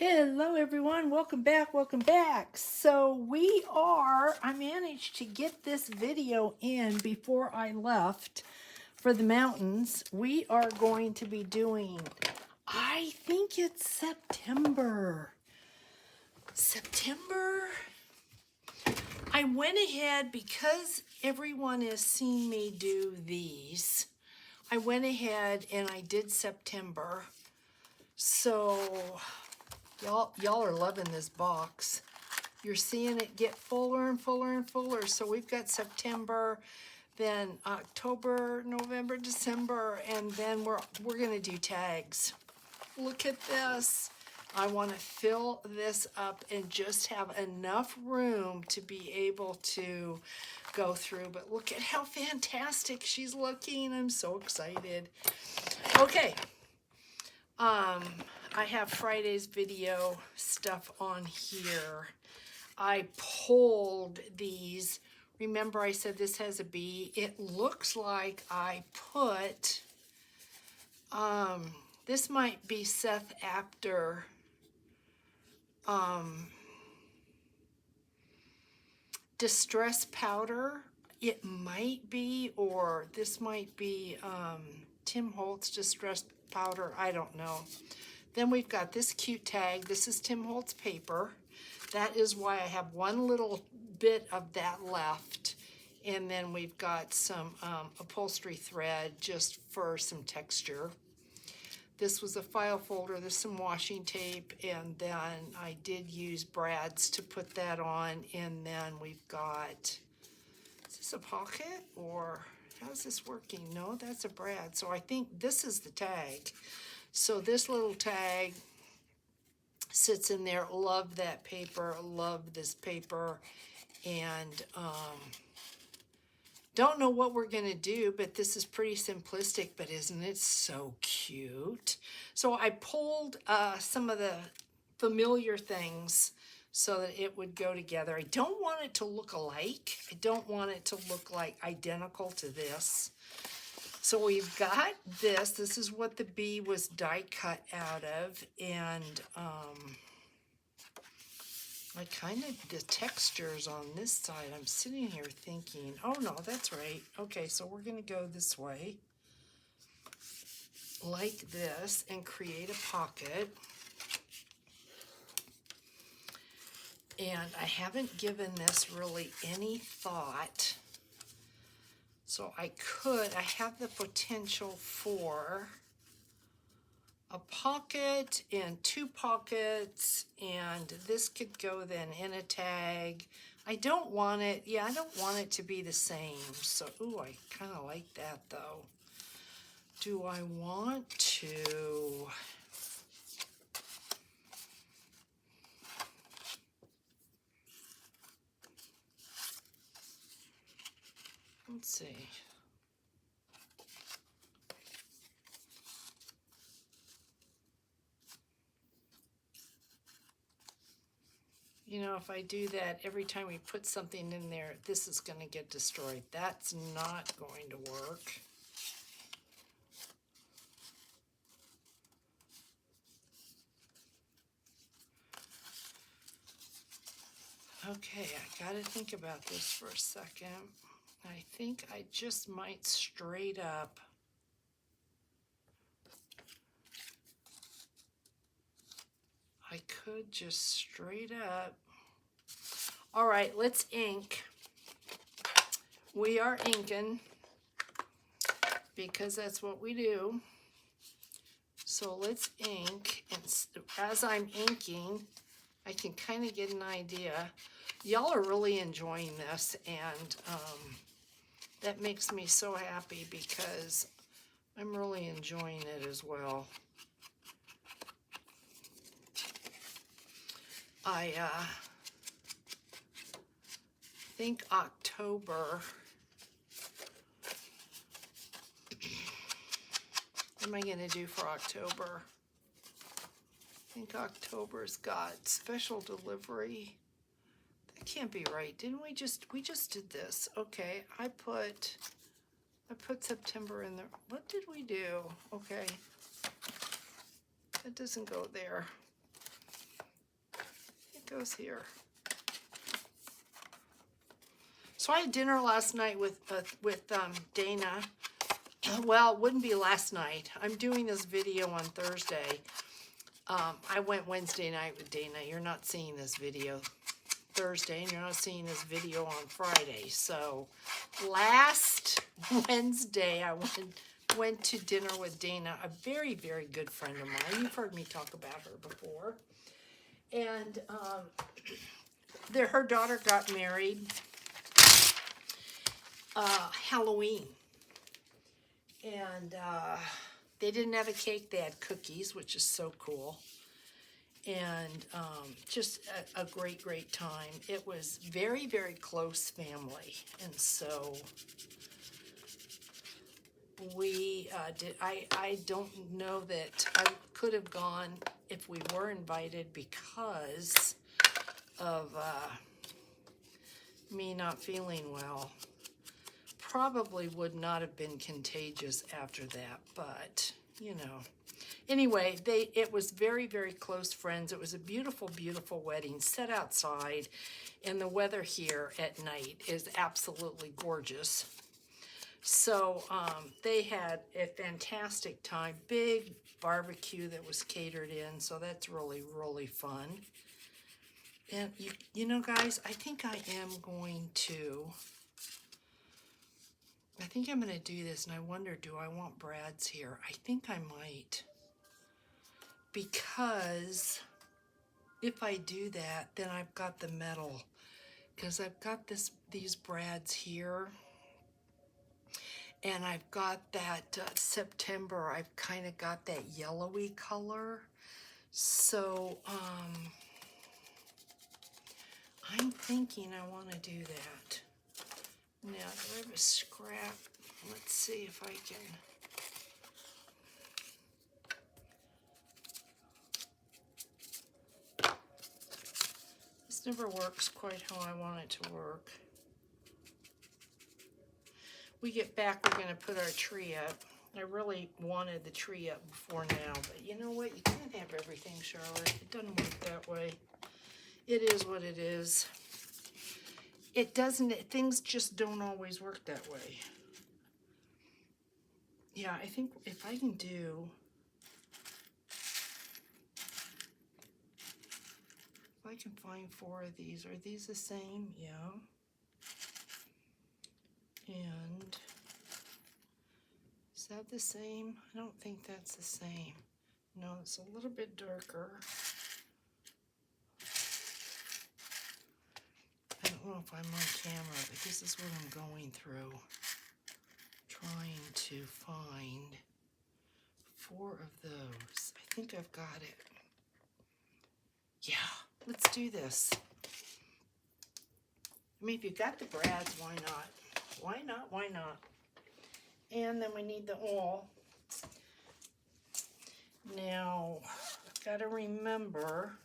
Hello everyone, welcome back. I managed to get this video in before I left for the mountains. We are going to be doing, I think it's September. I went ahead because everyone has seen me do these. I went ahead and I did September. So y'all are loving this box. You're seeing it get fuller and fuller and fuller. So we've got September, then October, November, December, and then we're gonna do tags. Look at this. I want to fill this up and just have enough room to be able to go through. But look at how fantastic she's looking. I'm so excited. Okay. I have Friday's video stuff on here. I pulled these. Remember I said this has a B. It looks like I put, this might be Seth Apter, Distress Powder. It might be, or this might be Tim Holtz Distress Powder. I don't know. Then we've got this cute tag. This is Tim Holtz paper. That is why I have one little bit of that left. And then we've got some upholstery thread just for some texture. This was a file folder. There's some washi tape. And then I did use Brad's to put that on. And then we've got, is this a pocket or how's this working? No, that's a Brad. So I think this is the tag. So this little tag sits in there. Love that paper. Love this paper. And don't know what we're going to do, but this is pretty simplistic, but isn't it so cute? So I pulled some of the familiar things so that it would go together. I don't want it to look alike. I don't want it to look like identical to this. So we've got this. This is what the bee was die cut out of. And I kind of, the textures on this side, I'm sitting here thinking, oh no, that's right. Okay, so we're going to go this way. Like this and create a pocket. And I haven't given this really any thought. So I have the potential for a pocket and two pockets, and this could go then in a tag. I don't want it, I don't want it to be the same. So, ooh, I kind of like that though. Do I want to... Let's see. You know, if I do that, every time we put something in there, this is going to get destroyed. That's not going to work. Okay, I got to think about this for a second. I think I just might straight up I could just straight up. All right, let's ink. We are inking because that's what we do. So let's ink, and as I'm inking, I can kind of get an idea. Y'all are really enjoying this, and that makes me so happy because I'm really enjoying it as well. I think October, what am I going to do for October? I think October's got special delivery. That can't be right. Didn't we just did this. Okay, I put September in there. What did we do? Okay. That doesn't go there. goes here. So I had dinner last night with Dana. Well, it wouldn't be last night. I'm doing this video on Thursday. I went Wednesday night with Dana. You're not seeing this video Thursday, and you're not seeing this video on Friday. So last Wednesday, I went to dinner with Dana, a very, very good friend of mine. You've heard me talk about her before. And her daughter got married Halloween. And they didn't have a cake. They had cookies, which is so cool. And just a great, great time. It was very, very close family. And so we did. I don't know that I could have gone if we were invited because of me not feeling well. Probably would not have been contagious after that, but you know. Anyway, it was very, very close friends. It was a beautiful, beautiful wedding set outside, and the weather here at night is absolutely gorgeous. So they had a fantastic time. Big barbecue that was catered in, so that's really, really fun. And you know, guys, I think I'm going to do this, and I wonder, do I want Brad's here? I think I might. Because if I do that, then I've got the metal. Because I've got these Brad's here. And I've got that September, I've kind of got that yellowy color. So, I'm thinking I want to do that. Now, do I have a scrap? Let's see if I can. This never works quite how I want it to work. We get back, we're going to put our tree up. I really wanted the tree up before now, but you know what? You can't have everything, Charlotte. It doesn't work that way. It is what it is. It doesn't, things just don't always work that way. Yeah, I think if I can do, if I can find 4 of these, are these the same? Yeah. And is that the same? I don't think that's the same. No, it's a little bit darker. I don't know if I'm on camera, but this is what I'm going through. Trying to find 4 of those. I think I've got it. Yeah, let's do this. I mean, if you've got the Brads, why not? Why not? Why not? And then we need the oil. Now, I've got to remember,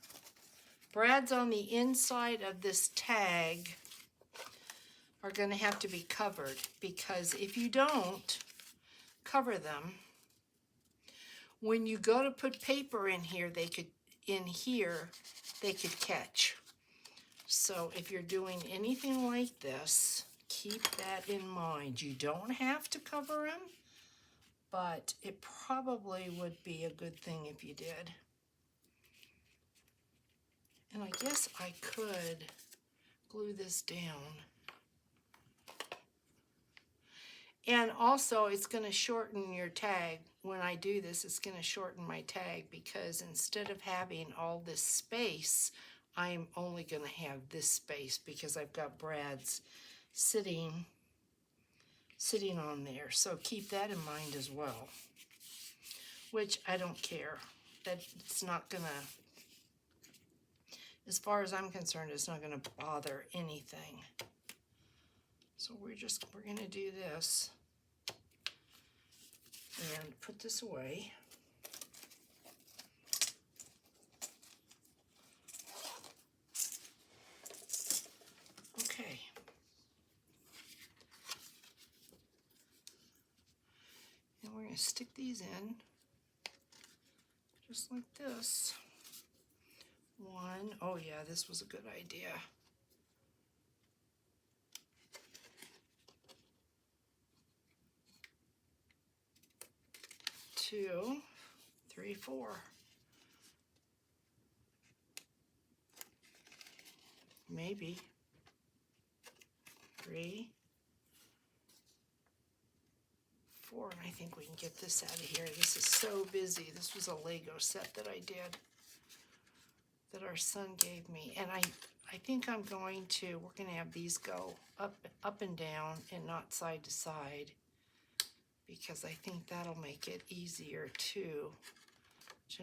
Brads on the inside of this tag are going to have to be covered, because if you don't cover them, when you go to put paper in here, they could catch. So if you're doing anything like this, keep that in mind. You don't have to cover them, but it probably would be a good thing if you did. And I guess I could glue this down. And also, it's going to shorten your tag. When I do this, it's going to shorten my tag, because instead of having all this space, I'm only going to have this space, because I've got Brad's sitting on there. So keep that in mind as well, which I don't care. That it's not going to, as far as I'm concerned, it's not going to bother anything. So we're going to do this and put this away. Okay. And we're going to stick these in just like this. 1. Oh yeah, this was a good idea. 2, 3, 4. Maybe. 3, 4. And I think we can get this out of here. This is so busy. This was a Lego set that I did, that our son gave me. And I think I'm going to, we're going to have these go up and down and not side to side, because I think that'll make it easier to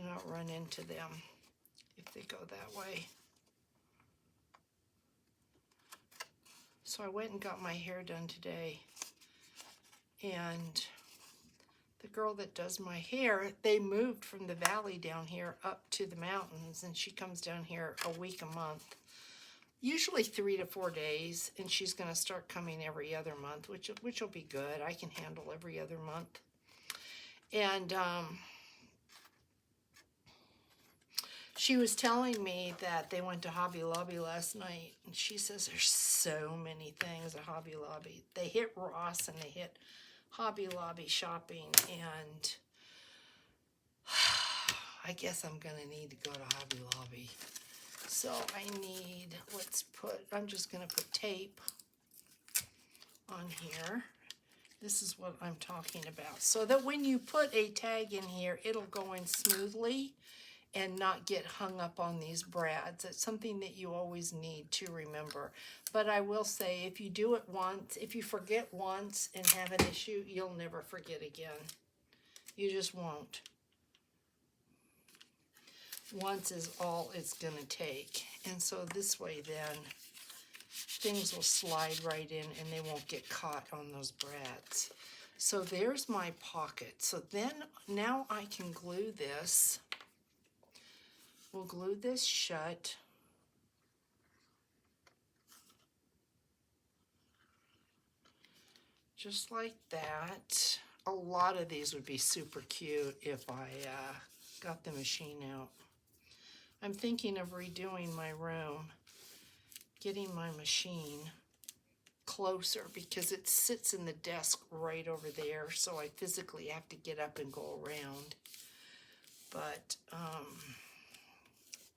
not run into them if they go that way. So I went and got my hair done today, and the girl that does my hair, they moved from the valley down here up to the mountains, and she comes down here a week a month, usually 3 to 4 days, and she's going to start coming every other month, which will be good. I can handle every other month. And she was telling me that they went to Hobby Lobby last night, and she says there's so many things at Hobby Lobby. They hit Ross and they hit Hobby Lobby shopping, and I guess I'm gonna need to go to Hobby Lobby. So I need, I'm just gonna put tape on here. This is what I'm talking about, so that when you put a tag in here, it'll go in smoothly and not get hung up on these brads. It's something that you always need to remember. But I will say, if you do it once, if you forget once and have an issue, you'll never forget again. You just won't. Once is all it's gonna take. And so this way then, things will slide right in and they won't get caught on those brads. So there's my pocket. So then, now I can glue this. We'll glue this shut. Just like that. A lot of these would be super cute if I got the machine out. I'm thinking of redoing my room, getting my machine closer, because it sits in the desk right over there, so I physically have to get up and go around. But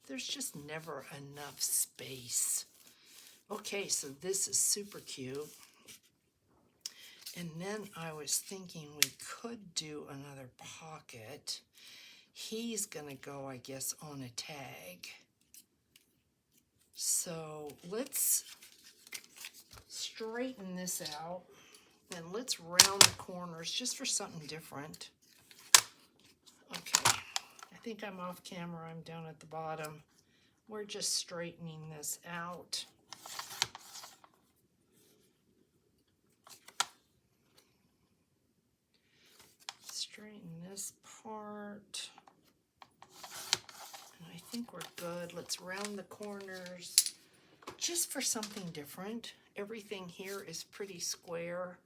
there's just never enough space. Okay, so this is super cute. And then I was thinking we could do another pocket. He's gonna go, I guess, on a tag. So let's straighten this out, and let's round the corners just for something different. Okay, I think I'm off camera. I'm down at the bottom. We're just straightening this out. Straighten this part. And I think we're good. Let's round the corners just for something different. Everything here is pretty square,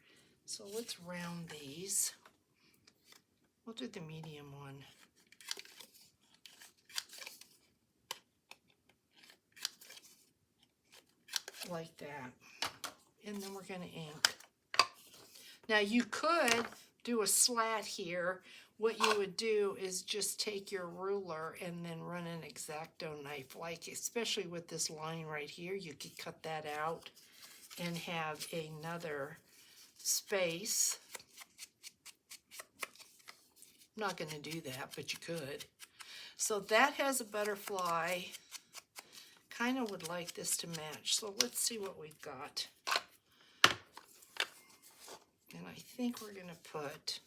so let's round these. We'll do the medium one. Like that. And then we're going to ink. Now you could do a slat here. What you would do is just take your ruler and then run an X-Acto knife, like especially with this line right here, you could cut that out and have another space. I'm not going to do that, but you could. So that has a butterfly. Kind of would like this to match. So let's see what we've got. And I think we're going to put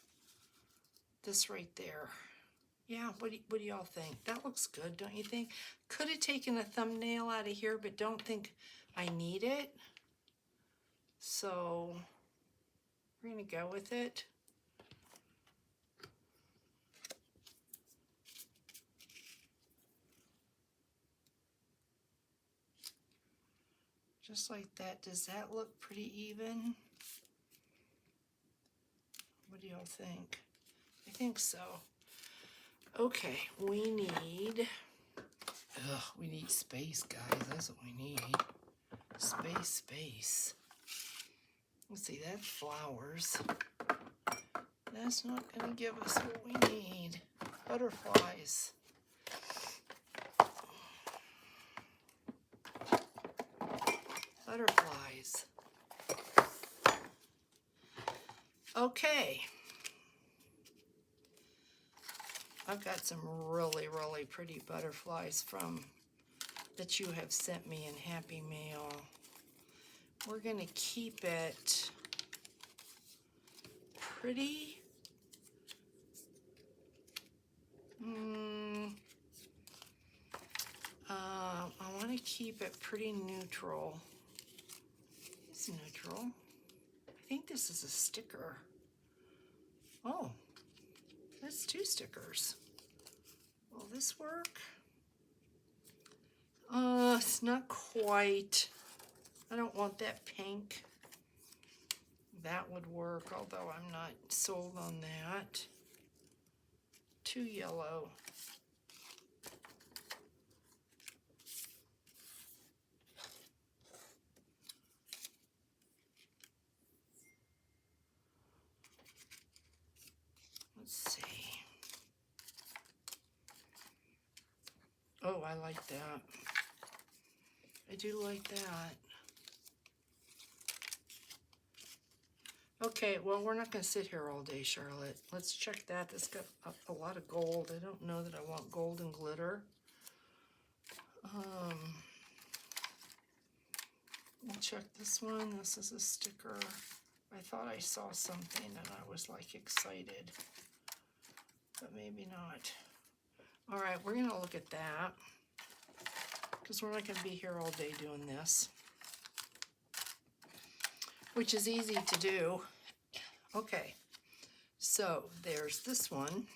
this right there. Yeah, what do y'all think? That looks good, don't you think? Could have taken a thumbnail out of here, but don't think I need it. So we're going to go with it. Just like that. Does that look pretty even? What do y'all think? I think so. Okay, we need, Ugh, we need space, guys. That's what we need. Space. Let's see, that's flowers. That's not going to give us what we need. Butterflies. Butterflies. Okay. I've got some really, really pretty butterflies that you have sent me in Happy Mail. We're going to keep it pretty. I want to keep it pretty neutral. It's neutral. I think this is a sticker. Oh, that's 2 stickers. Will this work? It's not quite. I don't want that pink. That would work, although I'm not sold on that. 2 yellow. Let's see. Oh, I like that. I do like that. Okay, well, we're not going to sit here all day, Charlotte. Let's check that. That's got a lot of gold. I don't know that I want gold and glitter. We'll check this one. This is a sticker. I thought I saw something and I was like excited, but maybe not. All right, we're going to look at that because we're not going to be here all day doing this, which is easy to do. Okay, so there's this one.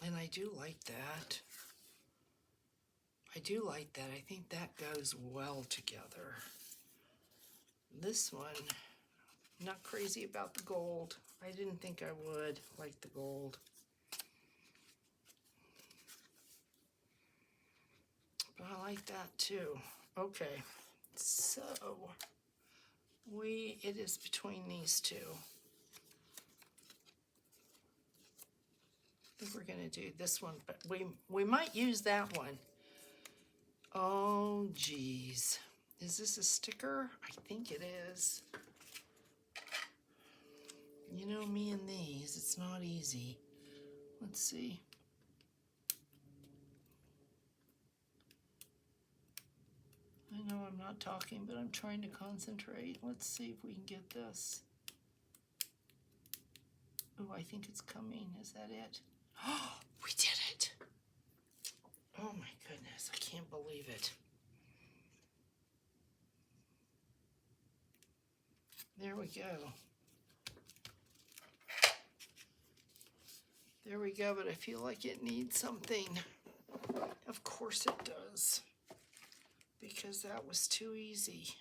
And I do like that. I do like that. I think that goes well together. This one, not crazy about the gold. I didn't think I would like the gold. But I like that too. Okay, so it is between these 2. I think we're gonna do this one, but we might use that one. Oh, geez. Is this a sticker? I think it is. You know me and these, it's not easy. Let's see. I know I'm not talking, but I'm trying to concentrate. Let's see if we can get this. Oh, I think it's coming. Is that it? Oh, we did it. Oh my goodness, I can't believe it. There we go. There we go, but I feel like it needs something. Of course it does, because that was too easy.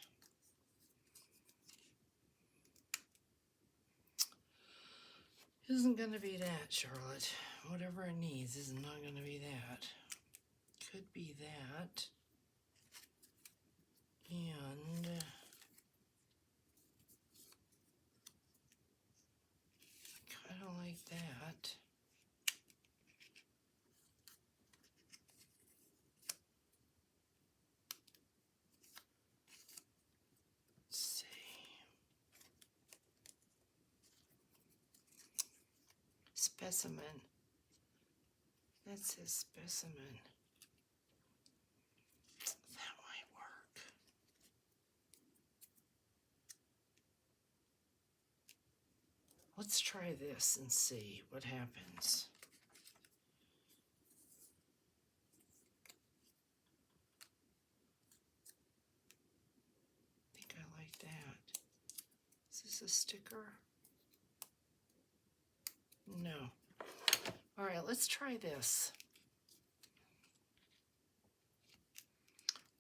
Isn't going to be that, Charlotte. Whatever it needs is not going to be that. Could be that. And kind of like that. Let's see. Specimen. That says specimen. That might work. Let's try this and see what happens. I think I like that. Is this a sticker? No. All right, let's try this.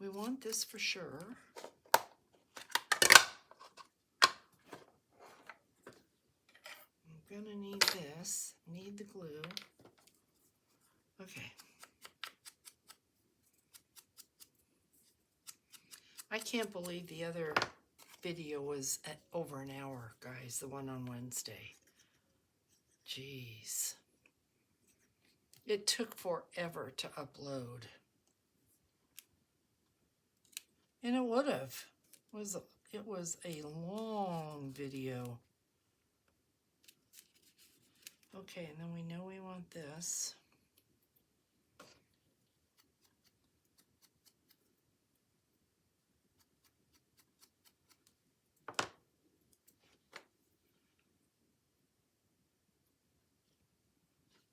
We want this for sure. I'm gonna need this, need the glue. Okay. I can't believe the other video was at over an hour, guys, the one on Wednesday. Jeez. It took forever to upload. And it would have. It was a long video. Okay, and then we know we want this.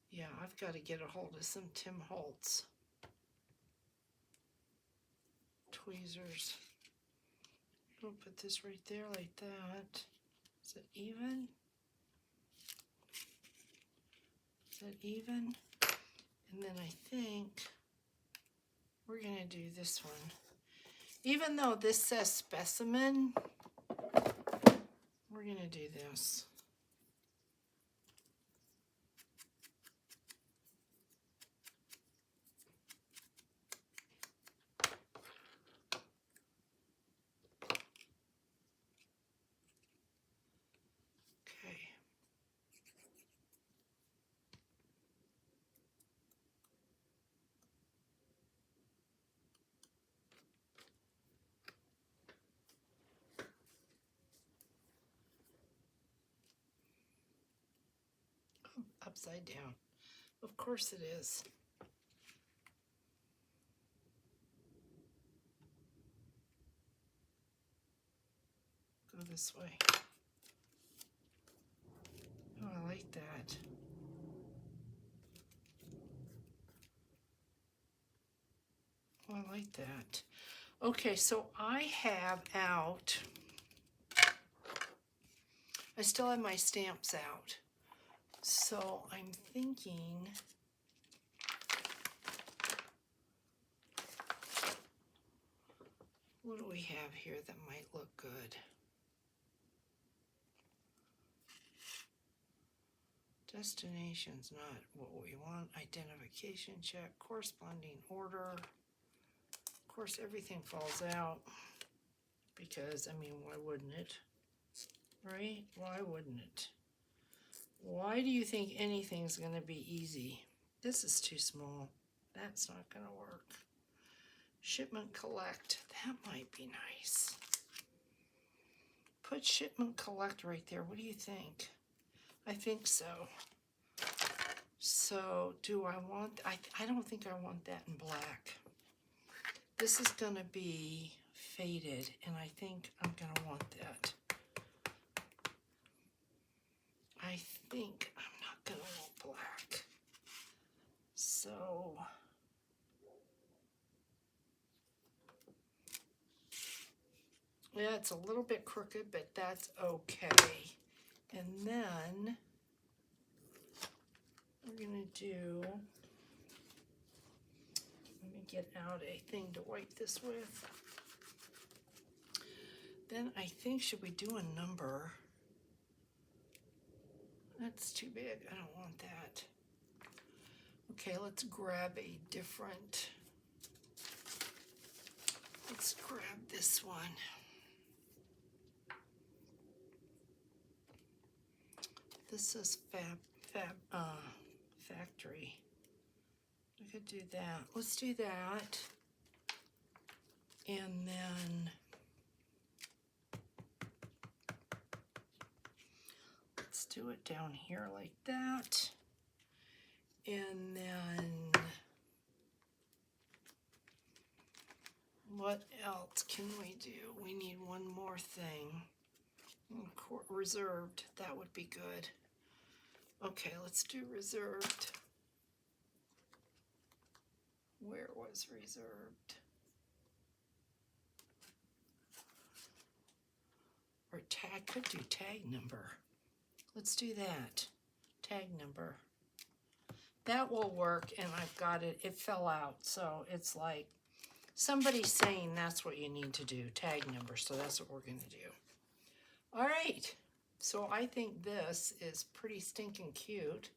Yeah, I've got to get a hold of some Tim Holtz tweezers. I'll put this right there like that. Is it even? Is that even? And then I think we're going to do this one. Even though this says specimen, we're going to do this. Okay. Upside down. Of course it is. Go this way. Oh, I like that. Oh, I like that. Okay, so I have out, I still have my stamps out. So I'm thinking, what do we have here that might look good? Destination's not what we want. Identification check, corresponding order. Of course, everything falls out because, I mean, why wouldn't it? Right? Why wouldn't it? Why do you think anything's going to be easy? This is too small. That's not going to work. Shipment collect. That might be nice. Put shipment collect right there. What do you think? I think so. So do I want, I don't think I want that in black. This is going to be faded, and I think I'm going to want that. I think I'm not going to want black. So yeah, it's a little bit crooked, but that's okay. And then we're going to do, let me get out a thing to wipe this with. Then I think, should we do a number? That's too big. I don't want that. Okay, let's grab a different, let's grab this one. This is factory. We could do that. Let's do that. And then let's do it down here like that. And then what else can we do? We need one more thing. Reserved, that would be good. Okay, let's do reserved. Where was reserved? Or tag, could do tag number. Let's do that. Tag number. That will work, and I've got it. It fell out, so it's like somebody's saying that's what you need to do, tag number, so that's what we're going to do. All right, so I think this is pretty stinking cute,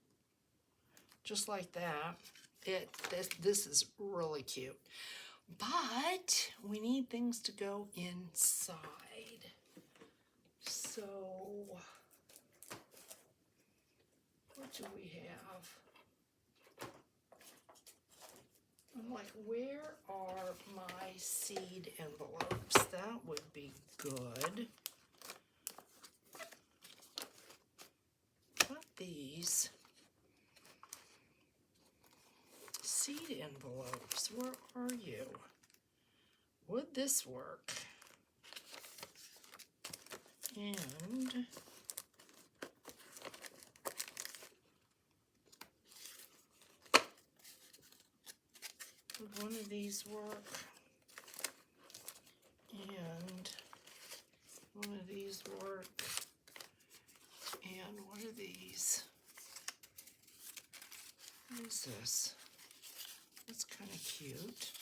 just like that. This is really cute. But we need things to go inside. So what do we have? I'm like, where are my seed envelopes? That would be good. Got these seed envelopes. Where are you? Would this work? And would one of these work? And one of these work? And what are these? What is this? That's kind of cute.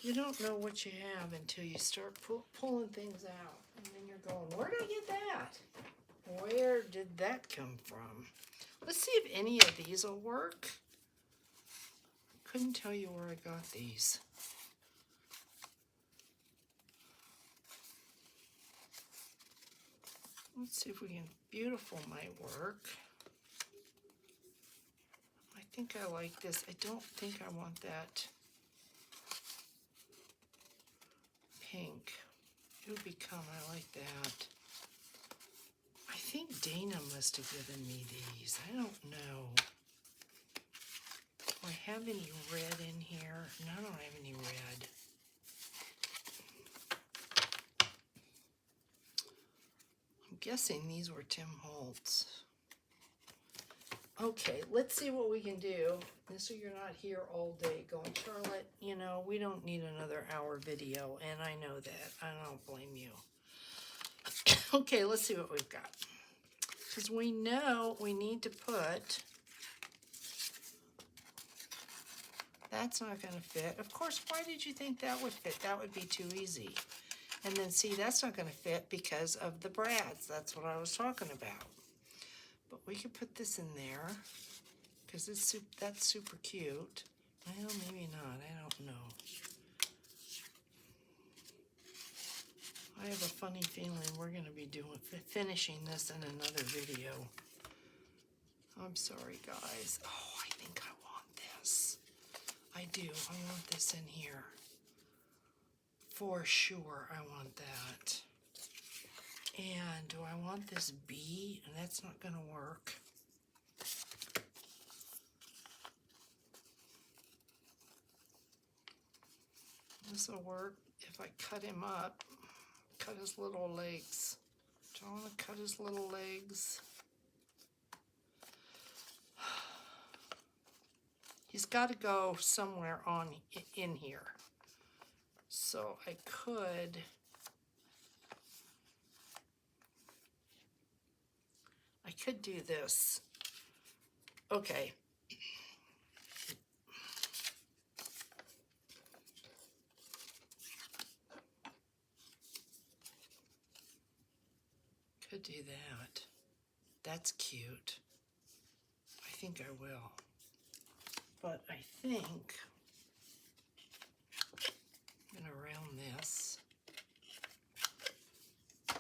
You don't know what you have until you start pulling things out. And then you're going, where did I get that? Where did that come from? Let's see if any of these will work. Couldn't tell you where I got these. Let's see if we can. Beautiful might work. I think I like this. I don't think I want that pink. It would become, I like that. I think Dana must have given me these. I don't know. Do I have any red in here? No, I don't have any red. I'm guessing these were Tim Holtz. Okay, let's see what we can do. And so you're not here all day going, Charlotte, you know, we don't need another hour video, and I know that. I don't blame you. Okay, let's see what we've got. Because we know we need to put, that's not going to fit. Of course, why did you think that would fit? That would be too easy. And then see, that's not going to fit because of the brads. That's what I was talking about. But we could put this in there because that's super cute. Well, maybe not. I don't know. I have a funny feeling we're going to be finishing this in another video. I'm sorry, guys. Oh, I think I want this. I do. I want this in here. For sure, I want that. And do I want this bee? And that's not going to work. This will work if I cut him up. Cut his little legs. Do I want to cut his little legs? He's got to go somewhere in here. So I could do this. Okay. Could do that. That's cute. I think I will. But I think I'm going to round this. I'm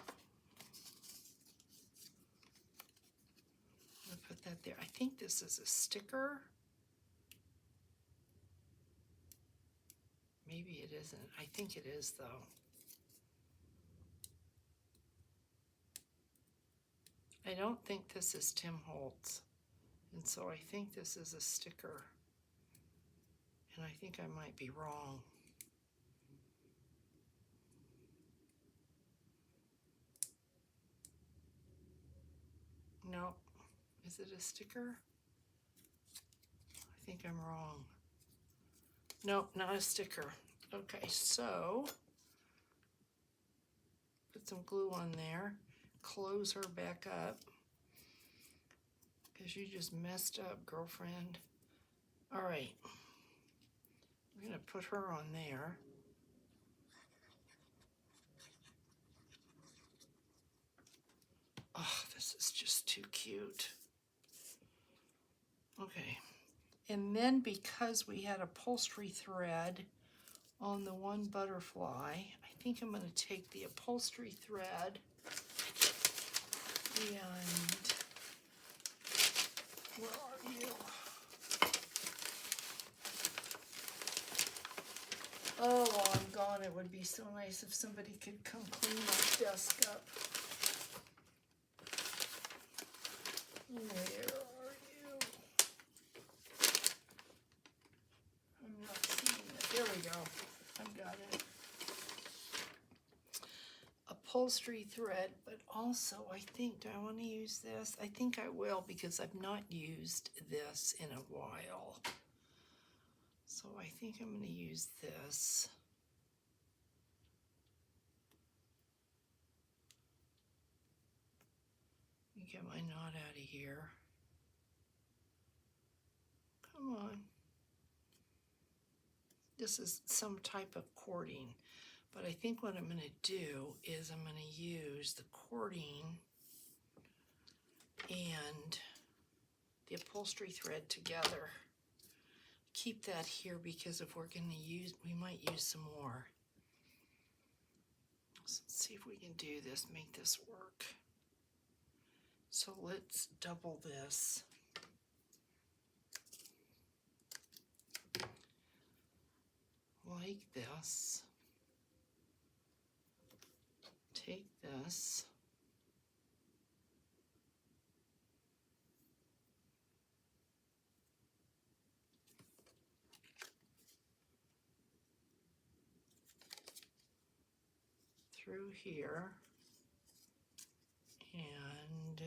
going to put that there. I think this is a sticker. Maybe it isn't. I think it is, though. I don't think this is Tim Holtz. And so I think this is a sticker. And I think I might be wrong. No. Is it a sticker? I think I'm wrong. Nope, not a sticker. Okay, so put some glue on there. Close her back up. Because you just messed up, girlfriend. All right. I'm going to put her on there. Oh, this is just too cute. Okay, and then because we had upholstery thread on the one butterfly, I think I'm going to take the upholstery thread and where are you? Oh, while I'm gone, it would be so nice if somebody could come clean my desk up. Where are you? I'm not seeing it. There we go. I've got it. Upholstery thread, but also I think, do I want to use this? I think I will because I've not used this in a while. So I think I'm going to use this. Let me get my knot out of here. Come on. This is some type of cording, but I think what I'm going to do is I'm going to use the cording and the upholstery thread together. Keep that here because if we're going to use, we might use some more. So let's see if we can do this, make this work. So let's double this. Like this. Take this. Through here. And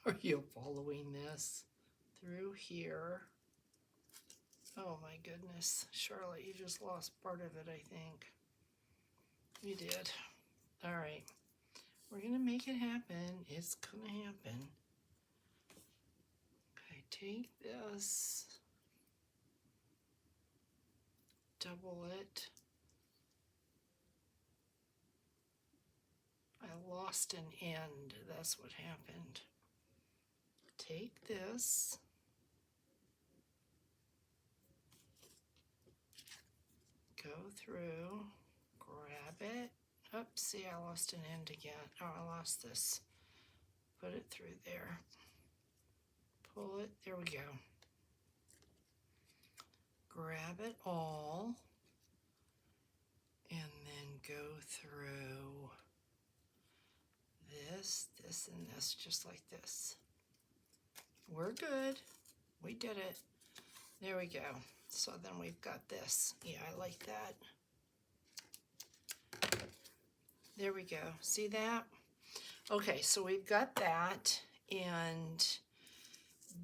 are you following this? Through here. Oh my goodness, Charlotte, you just lost part of it, I think. You did. All right, we're gonna make it happen. It's gonna happen. Okay, take this, double it. I lost an end, that's what happened. Take this. Go through, grab it. Oops, see, I lost an end again. Oh, I lost this. Put it through there. Pull it, there we go. Grab it all. And then go through this, this, and this, just like this. We're good. We did it. There we go. So then we've got this. Yeah, I like that. There we go. See that? Okay, so we've got that. And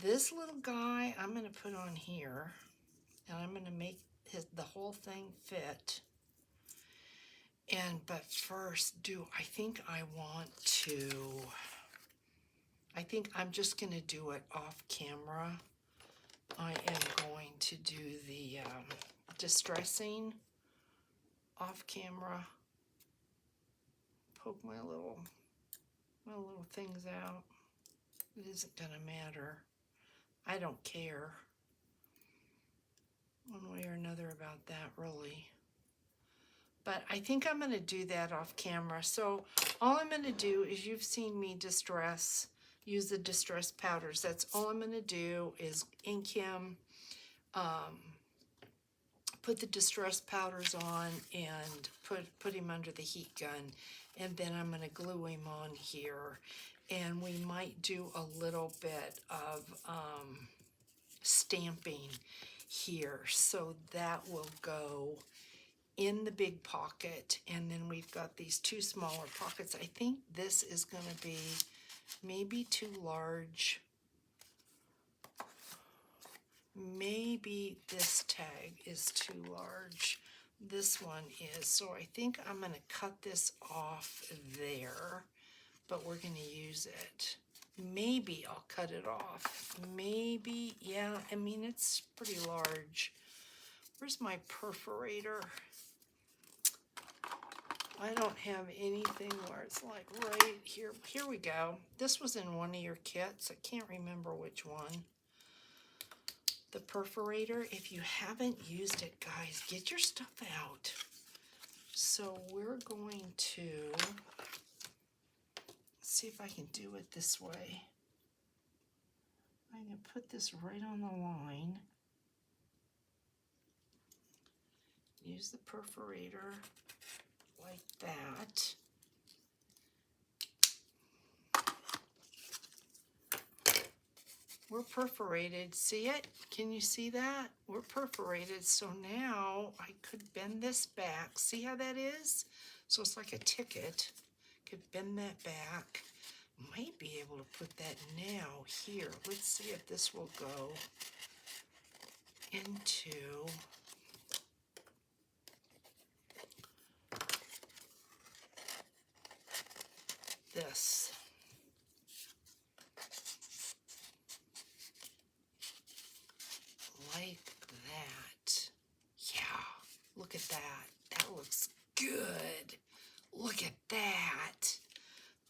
this little guy I'm going to put on here. And I'm going to make the whole thing fit. But first, I think I'm just going to do it off camera. I am going to do the distressing off camera. Poke my little things out. It isn't going to matter. I don't care one way or another about that, really. But I think I'm going to do that off camera. So all I'm going to do is, you've seen me use the distress powders. That's all I'm going to do is ink him, put the distress powders on and put him under the heat gun. And then I'm going to glue him on here. And we might do a little bit of stamping here. So that will go in the big pocket, and then we've got these two smaller pockets. I think this is going to be maybe too large. Maybe this tag is too large. This one is. So I think I'm going to cut this off there, but we're going to use it. Maybe I'll cut it off. Maybe, yeah, I mean, it's pretty large. Where's my perforator? I don't have anything where it's like right here. Here we go. This was in one of your kits. I can't remember which one. The perforator. If you haven't used it, guys, get your stuff out. So we're going to see if I can do it this way. I'm going to put this right on the line. Use the perforator like that. We're perforated. See it? Can you see that? We're perforated. So now I could bend this back. See how that is? So it's like a ticket. Could bend that back. Might be able to put that now here. Let's see if this will go into this. Like that. Yeah, look at that. That looks good. Look at that.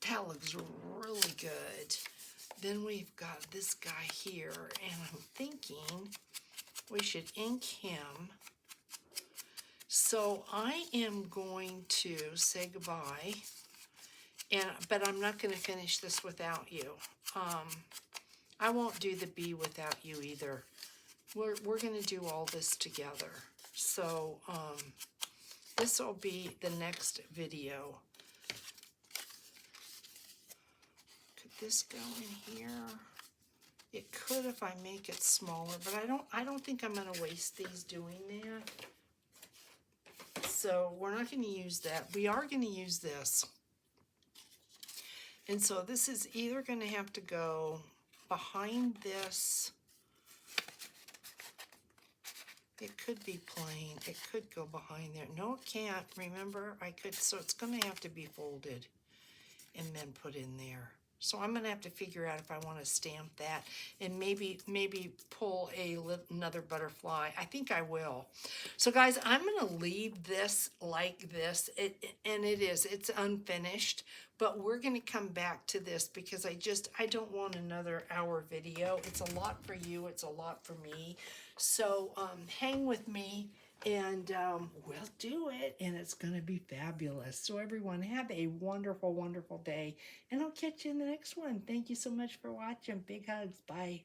That looks really good. Then we've got this guy here, and I'm thinking we should ink him. So I am going to say goodbye, but I'm not going to finish this without you. I won't do the bee without you either. We're going to do all this together. So this will be the next video. Could this go in here? It could if I make it smaller, but I don't think I'm going to waste these doing that. So we're not going to use that. We are going to use this. And so this is either going to have to go behind this. It could be plain. It could go behind there. No, it can't. Remember, I could. So it's going to have to be folded and then put in there. So I'm going to have to figure out if I want to stamp that and maybe pull another butterfly. I think I will. So guys, I'm going to leave this like this. It's unfinished, but we're going to come back to this because I don't want another hour video. It's a lot for you. It's a lot for me. So hang with me. And we'll do it, and it's going to be fabulous. So everyone, have a wonderful, wonderful day, and I'll catch you in the next one. Thank you so much for watching. Big hugs. Bye.